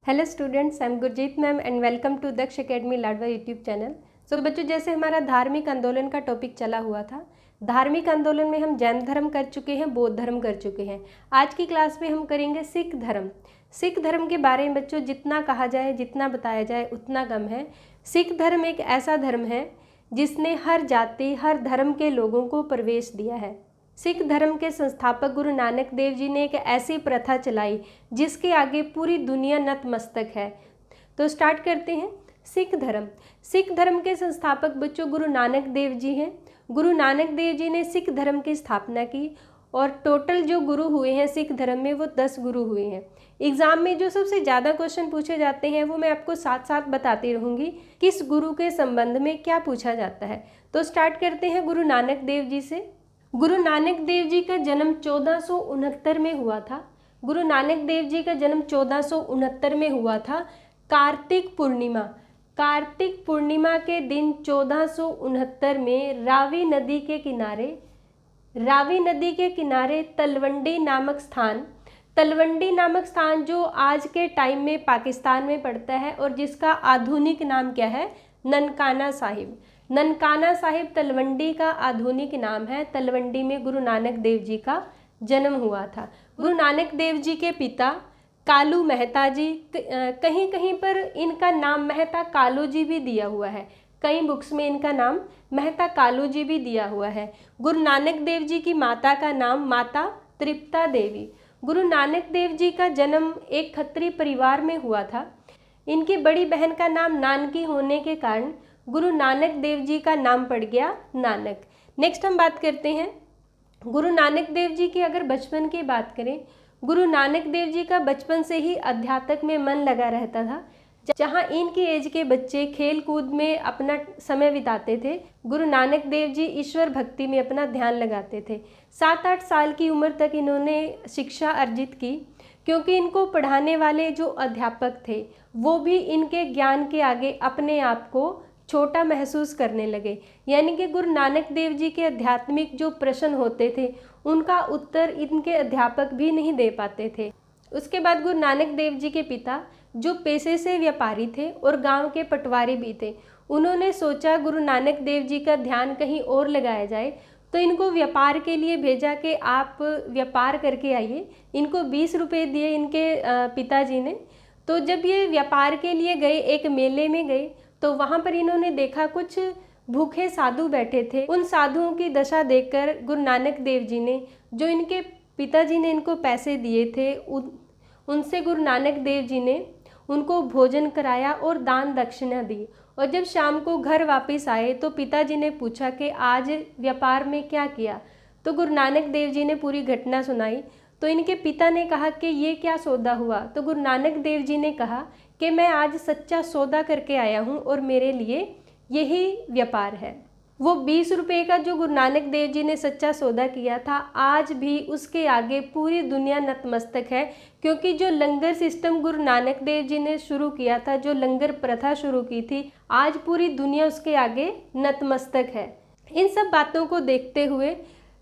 Hello students, I am Gurjeet ma'am and welcome to Daksh academy Ladwa YouTube channel. So बच्चों, जैसे हमारा धार्मिक आंदोलन का टॉपिक चला हुआ था, धार्मिक आंदोलन में हम जैन धर्म कर चुके हैं, बौद्ध धर्म कर चुके हैं। आज की क्लास में हम करेंगे सिख धर्म। सिख धर्म के बारे में बच्चों जितना कहा जाए, जितना बताया जाए उतना कम है। सिख धर्म एक ऐसा धर्म है जिसने हर जाति, हर धर्म के लोगों को प्रवेश दिया है। सिख धर्म के संस्थापक गुरु नानक देव जी ने एक ऐसी प्रथा चलाई जिसके आगे पूरी दुनिया नतमस्तक है। तो स्टार्ट करते हैं। सिख धर्म। सिख धर्म के संस्थापक बच्चों गुरु नानक देव जी हैं। गुरु नानक देव जी ने सिख धर्म की स्थापना की और टोटल जो गुरु हुए हैं सिख धर्म में वो 10 गुरु हुए हैं। एग्जाम में जो सबसे ज़्यादा क्वेश्चन पूछे जाते हैं वो मैं आपको साथ साथ बताती रहूँगी किस गुरु के संबंध में क्या पूछा जाता है। तो स्टार्ट करते हैं गुरु नानक देव जी से। गुरु नानक देव जी का जन्म 1469 में हुआ था। गुरु नानक देव जी का जन्म 1469 में हुआ था। कार्तिक पूर्णिमा के दिन 1469 में रावी नदी के किनारे तलवंडी नामक स्थान जो आज के टाइम में पाकिस्तान में पड़ता है और जिसका आधुनिक नाम क्या है, ननकाना साहिब तलवंडी का आधुनिक नाम है। तलवंडी में गुरु नानक देव जी का जन्म हुआ था। गुरु नानक देव जी के पिता कालू मेहता जी, कहीं कहीं पर इनका नाम मेहता कालू जी भी दिया हुआ है, कई बुक्स में इनका नाम मेहता कालू जी भी दिया हुआ है। गुरु नानक देव जी की माता का नाम माता तृप्ता देवी। गुरु नानक देव जी का जन्म एक खत्री परिवार में हुआ था। इनकी बड़ी बहन का नाम नानकी होने के कारण गुरु नानक देव जी का नाम पड़ गया नानक। नेक्स्ट हम बात करते हैं गुरु नानक देव जी की। अगर बचपन की बात करें, गुरु नानक देव जी का बचपन से ही अध्यात्म में मन लगा रहता था। जहां इनकी एज के बच्चे खेल कूद में अपना समय बिताते थे, गुरु नानक देव जी ईश्वर भक्ति में अपना ध्यान लगाते थे। 7-8 साल की उम्र तक इन्होंने शिक्षा अर्जित की, क्योंकि इनको पढ़ाने वाले जो अध्यापक थे वो भी इनके ज्ञान के आगे अपने आप को छोटा महसूस करने लगे। यानी कि गुरु नानक देव जी के आध्यात्मिक जो प्रश्न होते थे उनका उत्तर इनके अध्यापक भी नहीं दे पाते थे। उसके बाद गुरु नानक देव जी के पिता जो पेशे से व्यापारी थे और गांव के पटवारी भी थे, उन्होंने सोचा गुरु नानक देव जी का ध्यान कहीं और लगाया जाए, तो इनको व्यापार के लिए भेजा कि आप व्यापार करके आइए। इनको 20 रुपये दिए इनके पिताजी ने। तो जब ये व्यापार के लिए गए, एक मेले में गए, तो वहाँ पर इन्होंने देखा कुछ भूखे साधु बैठे थे। उन साधुओं की दशा देखकर गुरु नानक देव जी ने, जो इनके पिताजी ने इनको पैसे दिए थे, उनसे गुरु नानक देव जी ने उनको भोजन कराया और दान दक्षिणा दी। और जब शाम को घर वापस आए तो पिताजी ने पूछा कि आज व्यापार में क्या किया। तो गुरु नानक देव जी ने पूरी घटना सुनाई। तो इनके पिता ने कहा कि ये क्या सौदा हुआ। तो गुरु नानक देव जी ने कहा कि मैं आज सच्चा सौदा करके आया हूँ और मेरे लिए यही व्यापार है। वो 20 रुपये का जो गुरु नानक देव जी ने सच्चा सौदा किया था, आज भी उसके आगे पूरी दुनिया नतमस्तक है। क्योंकि जो लंगर सिस्टम गुरु नानक देव जी ने शुरू किया था, जो लंगर प्रथा शुरू की थी, आज पूरी दुनिया उसके आगे नतमस्तक है। इन सब बातों को देखते हुए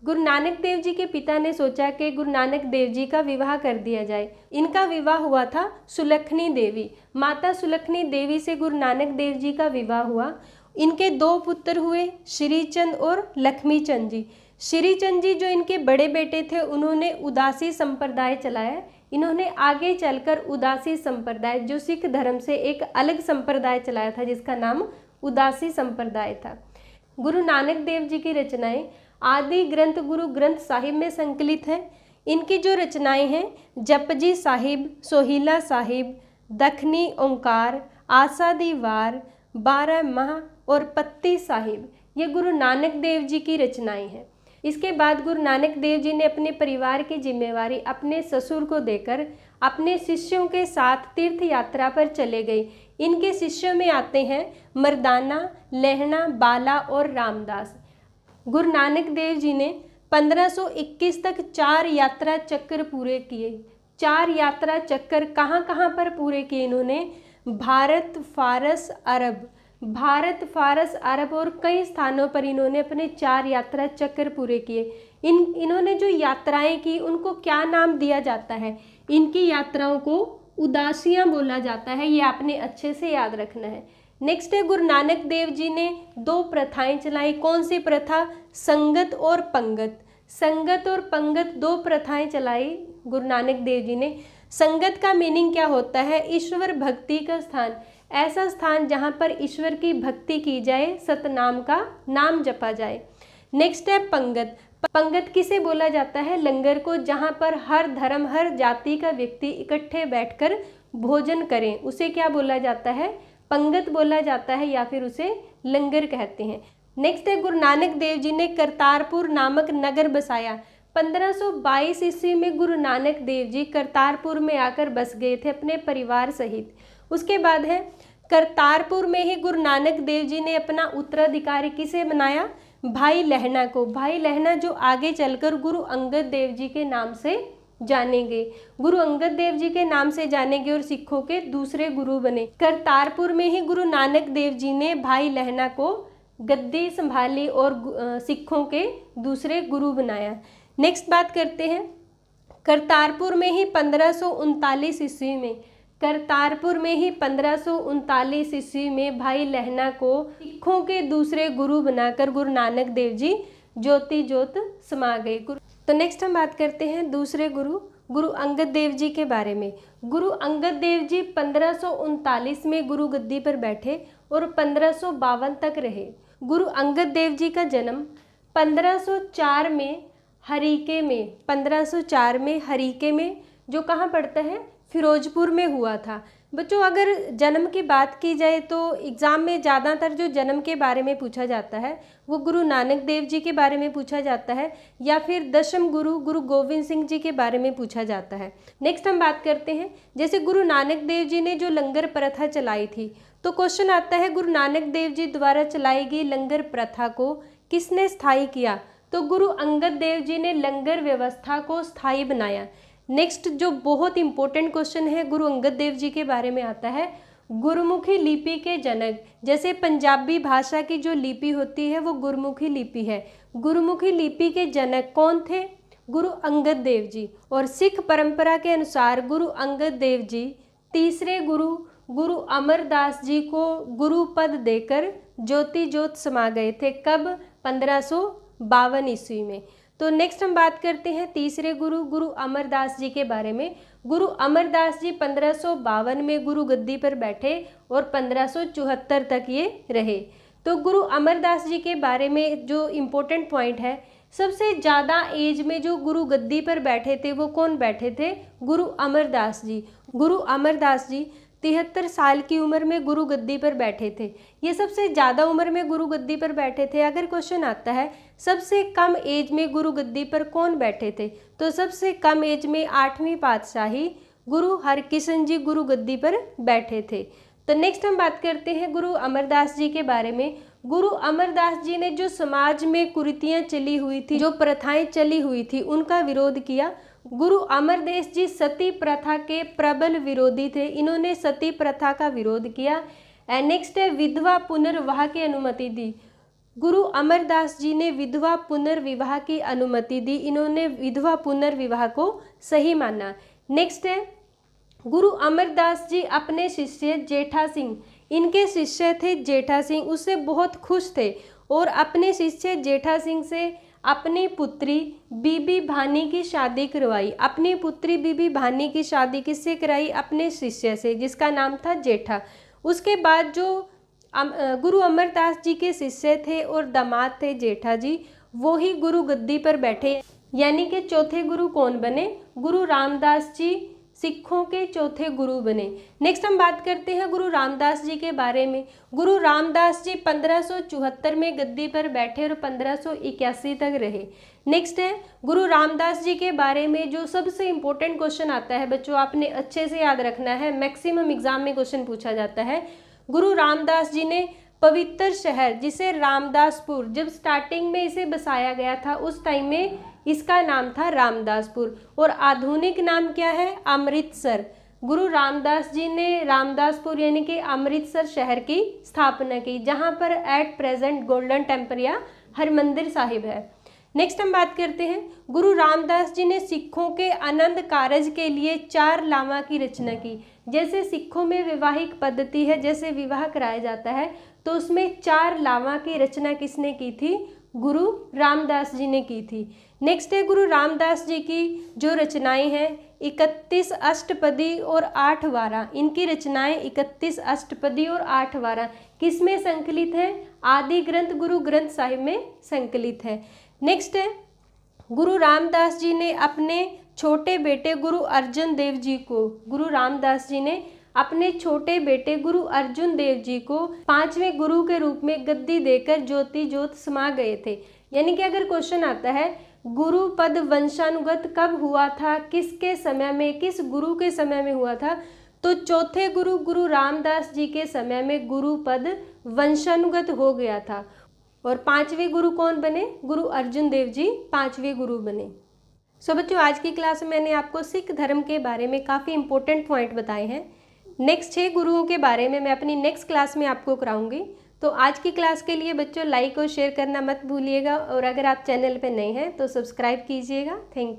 गुरु नानक देव जी के पिता ने सोचा कि गुरु नानक देव जी का विवाह कर दिया जाए। इनका विवाह हुआ था सुलखनी देवी, माता सुलखनी देवी से गुरु नानक देव जी का विवाह हुआ। इनके 2 पुत्र हुए, श्रीचंद और लक्ष्मीचंद जी। श्रीचंद जी जो इनके बड़े बेटे थे, उन्होंने उदासी संप्रदाय चलाया। इन्होंने आगे चलकर उदासी संप्रदाय, जो सिख धर्म से एक अलग संप्रदाय चलाया था, जिसका नाम उदासी संप्रदाय था। गुरु नानक देव जी की रचनाएं आदि ग्रंथ गुरु ग्रंथ साहिब में संकलित हैं। इनकी जो रचनाएं हैं, जपजी साहिब, सोहिला साहिब, दखनी ओंकार, आसा दी वार, 12 माह और पत्ती साहिब, ये गुरु नानक देव जी की रचनाएं हैं। इसके बाद गुरु नानक देव जी ने अपने परिवार की जिम्मेवारी अपने ससुर को देकर अपने शिष्यों के साथ तीर्थ यात्रा पर चले गए। इनके शिष्यों में आते हैं मर्दाना, लहना, बाला और रामदास। गुरु नानक देव जी ने 1521 तक 4 यात्रा चक्कर पूरे किए। 4 यात्रा चक्कर कहाँ कहाँ पर पूरे किए इन्होंने? भारत, फारस, अरब और कई स्थानों पर इन्होंने अपने 4 यात्रा चक्कर पूरे किए। इन्होंने जो यात्राएं की उनको क्या नाम दिया जाता है? इनकी यात्राओं को उदासियां बोला जाता है, ये आपने अच्छे से याद रखना है। नेक्स्ट है गुरु नानक देव जी ने 2 प्रथाएं चलाई। कौन सी प्रथा? संगत और पंगत। संगत और पंगत 2 प्रथाएं चलाई गुरु नानक देव जी ने। संगत का मीनिंग क्या होता है? ईश्वर भक्ति का स्थान, ऐसा स्थान जहाँ पर ईश्वर की भक्ति की जाए, सतनाम का नाम जपा जाए। नेक्स्ट है पंगत। पंगत किसे बोला जाता है? लंगर को, जहाँ पर हर धर्म हर जाति का व्यक्ति इकट्ठे बैठकर भोजन करें, उसे क्या बोला जाता है? पंगत बोला जाता है, या फिर उसे लंगर कहते हैं। नेक्स्ट है गुरु नानक देव जी ने करतारपुर नामक नगर बसाया। 1522 ईस्वी में गुरु नानक देव जी करतारपुर में आकर बस गए थे अपने परिवार सहित। उसके बाद है करतारपुर में ही गुरु नानक देव जी ने अपना उत्तराधिकारी किसे बनाया? भाई लहना को। भाई लहना जो आगे चलकर गुरु अंगद देव जी के नाम से जानेंगे, गुरु अंगद देव जी के नाम से जानेंगे और सिखों के दूसरे गुरु बने। करतारपुर में ही गुरु नानक देव जी ने भाई लहना को गद्दी संभाली और सिखों के दूसरे गुरु बनाया। नेक्स्ट बात करते हैं, करतारपुर में ही 1539 ईस्वी में, करतारपुर में ही 1539 ईस्वी में भाई लहना को सिखों के दूसरे गुरु बनाकर गुरु नानक देव जी ज्योति ज्योत समा गए। तो नेक्स्ट हम बात करते हैं दूसरे गुरु, गुरु अंगद देव जी के बारे में। गुरु अंगद देव जी 1539 में गुरु गद्दी पर बैठे और 1552 तक रहे। गुरु अंगद देव जी का जन्म 1504 में हरीके में, 1504 में हरीके में, जो कहाँ पड़ता है? फिरोजपुर में हुआ था। बच्चों अगर जन्म की बात की जाए तो एग्ज़ाम में ज़्यादातर जो जन्म के बारे में पूछा जाता है वो गुरु नानक देव जी के बारे में पूछा जाता है, या फिर दशम गुरु गुरु गोविंद सिंह जी के बारे में पूछा जाता है। नेक्स्ट हम बात करते हैं, जैसे गुरु नानक देव जी ने जो लंगर प्रथा चलाई थी, तो क्वेश्चन आता है गुरु नानक देव जी द्वारा चलाई गई लंगर प्रथा को किसने स्थायी किया? तो गुरु अंगद देव जी ने लंगर व्यवस्था को स्थायी बनाया। नेक्स्ट जो बहुत इंपॉर्टेंट क्वेश्चन है गुरु अंगद देव जी के बारे में आता है, गुरुमुखी लिपि के जनक। जैसे पंजाबी भाषा की जो लिपि होती है वो गुरुमुखी लिपि है। गुरुमुखी लिपि के जनक कौन थे? गुरु अंगद देव जी। और सिख परंपरा के अनुसार गुरु अंगद देव जी तीसरे गुरु गुरु अमरदास जी को गुरु पद देकर ज्योति ज्योत समा गए थे। कब? 1552 ईस्वी में। तो नेक्स्ट हम बात करते हैं तीसरे गुरु गुरु अमरदास जी के बारे में। गुरु अमरदास जी 1552 में गुरु गद्दी पर बैठे और 1574 तक ये रहे। तो गुरु अमरदास जी के बारे में जो इम्पोर्टेंट पॉइंट है, सबसे ज़्यादा एज में जो गुरु गद्दी पर बैठे थे वो कौन बैठे थे? गुरु अमरदास जी। गुरु अमरदास जी 73 साल की उम्र में गुरु गद्दी पर बैठे थे। ये सबसे ज़्यादा उम्र में गुरु गद्दी पर बैठे थे। अगर क्वेश्चन आता है सबसे कम एज में गुरु गद्दी पर कौन बैठे थे, तो सबसे कम एज में 8वीं पातशाही गुरु हरकिशन जी गुरु गद्दी पर बैठे थे। तो नेक्स्ट हम बात करते हैं गुरु अमरदास जी के बारे में। गुरु अमरदास जी ने जो समाज में कुरीतियाँ चली हुई थी, जो प्रथाएं चली हुई थी, उनका विरोध किया। गुरु अमरदास जी सती प्रथा के प्रबल विरोधी थे। इन्होंने सती प्रथा का विरोध किया। नेक्स्ट है विधवा पुनर्विवाह की अनुमति दी। गुरु अमरदास जी ने विधवा पुनर्विवाह की अनुमति दी। इन्होंने विधवा पुनर्विवाह को सही माना। नेक्स्ट है गुरु अमरदास जी अपने शिष्य जेठा सिंह, इनके शिष्य थे जेठा सिंह, उससे बहुत खुश थे और अपने शिष्य जेठा सिंह से अपनी पुत्री बीबी भानी की शादी करवाई। अपनी पुत्री बीबी भानी की शादी किससे कराई? अपने शिष्य से, जिसका नाम था जेठा। उसके बाद जो गुरु अमरदास जी के शिष्य थे और दामाद थे जेठा जी, वो ही गुरु गद्दी पर बैठे। यानी कि चौथे गुरु कौन बने? गुरु रामदास जी सिखों के चौथे गुरु बने। नेक्स्ट हम बात करते हैं गुरु रामदास जी के बारे में। गुरु रामदास जी 1574 में गद्दी पर बैठे और 1581 तक रहे। नेक्स्ट है गुरु रामदास जी के बारे में जो सबसे इम्पोर्टेंट क्वेश्चन आता है बच्चों, आपने अच्छे से याद रखना है, मैक्सिमम एग्जाम में क्वेश्चन पूछा जाता है। गुरु रामदास जी ने पवित्र शहर जिसे रामदासपुर, जब स्टार्टिंग में इसे बसाया गया था उस टाइम में इसका नाम था रामदासपुर, और आधुनिक नाम क्या है? अमृतसर। गुरु रामदास जी ने रामदासपुर यानी कि अमृतसर शहर की स्थापना की, जहां पर एट प्रेजेंट गोल्डन टेम्पल या हरमंदिर साहिब है। नेक्स्ट हम बात करते हैं, गुरु रामदास जी ने सिखों के आनंद कारज के लिए 4 लामा की रचना की। जैसे सिखों में वैवाहिक पद्धति है, जैसे विवाह कराया जाता है, तो उसमें 4 लामा की रचना किसने की थी? गुरु रामदास जी ने की थी। नेक्स्ट है गुरु रामदास जी की जो रचनाएं हैं 31 अष्टपदी और 8 वारा। इनकी रचनाएं 31 अष्टपदी और 8 वारा किस में संकलित है? आदि ग्रंथ गुरु ग्रंथ साहिब में संकलित है। नेक्स्ट है, गुरु रामदास जी ने अपने छोटे बेटे गुरु अर्जुन देव जी को, गुरु रामदास जी ने अपने छोटे बेटे गुरु अर्जुन देव जी को 5वें गुरु के रूप में गद्दी देकर ज्योति ज्योत समा गए थे। यानी कि अगर क्वेश्चन आता है गुरु पद वंशानुगत कब हुआ था, किसके समय में, किस गुरु के समय में हुआ था, तो चौथे गुरु गुरु रामदास जी के समय में गुरु पद वंशानुगत हो गया था। और 5वें गुरु कौन बने? गुरु अर्जुन देव जी 5वें गुरु बने। सो बच्चों, आज की क्लास में मैंने आपको सिख धर्म के बारे में काफ़ी इंपॉर्टेंट पॉइंट बताए हैं। नेक्स्ट 6 गुरुओं के बारे में मैं अपनी नेक्स्ट क्लास में आपको कराऊंगी। तो आज की क्लास के लिए बच्चों लाइक और शेयर करना मत भूलिएगा, और अगर आप चैनल पर नए हैं तो सब्सक्राइब कीजिएगा। Thank you.